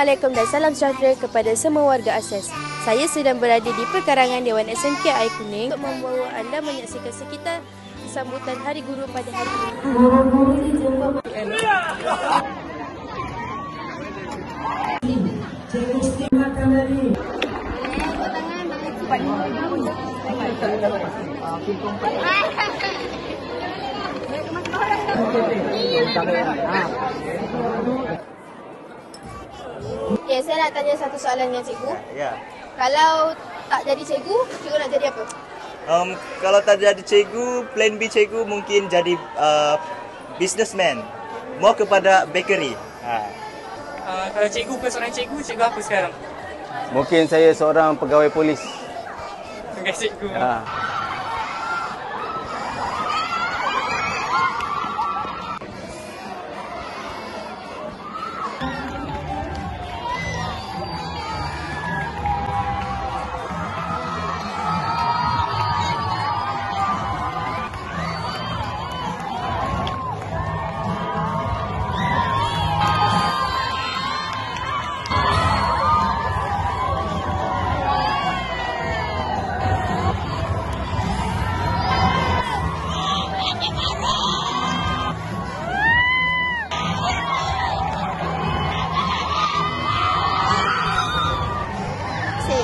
Assalamualaikum dan salam sejahtera kepada semua warga Ases. Saya sedang berada di perkarangan Dewan SMK Air Kuning untuk membawa anda menyaksikan sekitar sambutan Hari Guru pada hari ini. Okay, saya nak tanya satu soalan dengan cikgu. Ya. Kalau tak jadi cikgu, cikgu nak jadi apa? Kalau tak jadi cikgu, plan B cikgu mungkin jadi businessman. More kepada bakery. Kalau cikgu bukan seorang cikgu, cikgu apa sekarang? Mungkin saya seorang pegawai polis. Pegawai cikgu.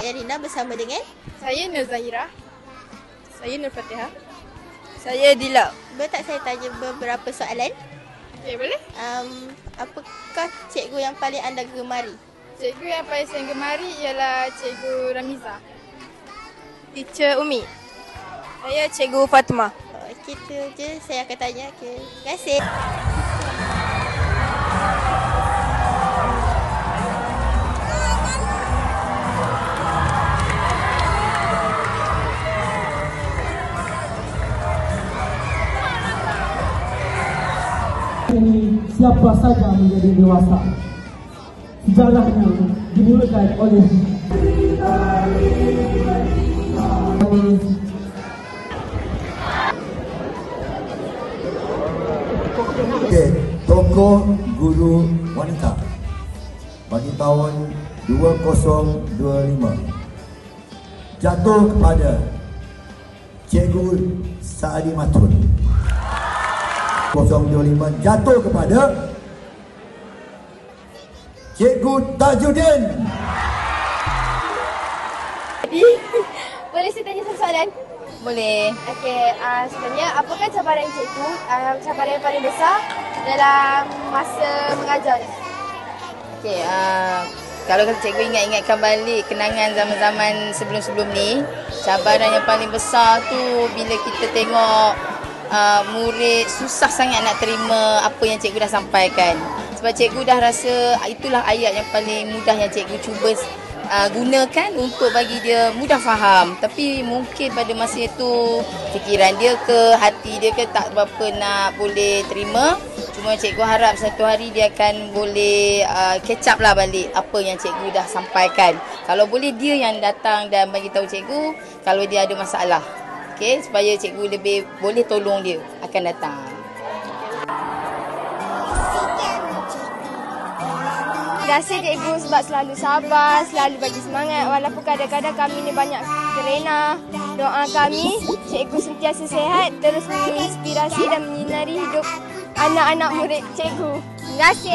Erina bersama dengan saya Nur Zahira. Saya Nur Fatihah. Saya Dila. boleh tak saya tanya beberapa soalan? Okay, boleh? Apakah cikgu yang paling anda gemari? Cikgu yang paling saya gemari ialah Cikgu Ramiza. Teacher Umi. Saya Cikgu Fatimah. Itu je saya akan tanya. Okay. Terima kasih. Ini siapa saja menjadi dewasa. Sejarahnya dimulakan oleh tokoh guru wanita bagi tahun 2025 jatuh kepada Cikgu Saadi Matun. 025 jatuh kepada Cikgu Tajuddin. Boleh saya tanya satu soalan? Boleh. Okey, sebenarnya apakah cabaran cikgu, cabaran yang paling besar dalam masa mengajar ni? Okey, kalau cikgu ingatkan balik kenangan zaman-zaman sebelum-sebelum ni, cabaran yang paling besar tu bila kita tengok murid susah sangat nak terima apa yang cikgu dah sampaikan. Sebab cikgu dah rasa itulah ayat yang paling mudah yang cikgu cuba gunakan untuk bagi dia mudah faham. Tapi mungkin pada masa itu fikiran dia ke, hati dia ke tak berapa nak boleh terima. Cuma cikgu harap satu hari dia akan boleh catch up lah balik apa yang cikgu dah sampaikan. Kalau boleh dia yang datang dan bagi tahu cikgu kalau dia ada masalah. Okey, supaya cikgu lebih boleh tolong dia akan datang. Terima kasih cikgu sebab selalu sabar, selalu bagi semangat walaupun kadang-kadang kami ni banyak terlena. Doa kami, cikgu sentiasa sihat, terus menginspirasi dan menyinari hidup anak-anak murid cikgu. Terima kasih.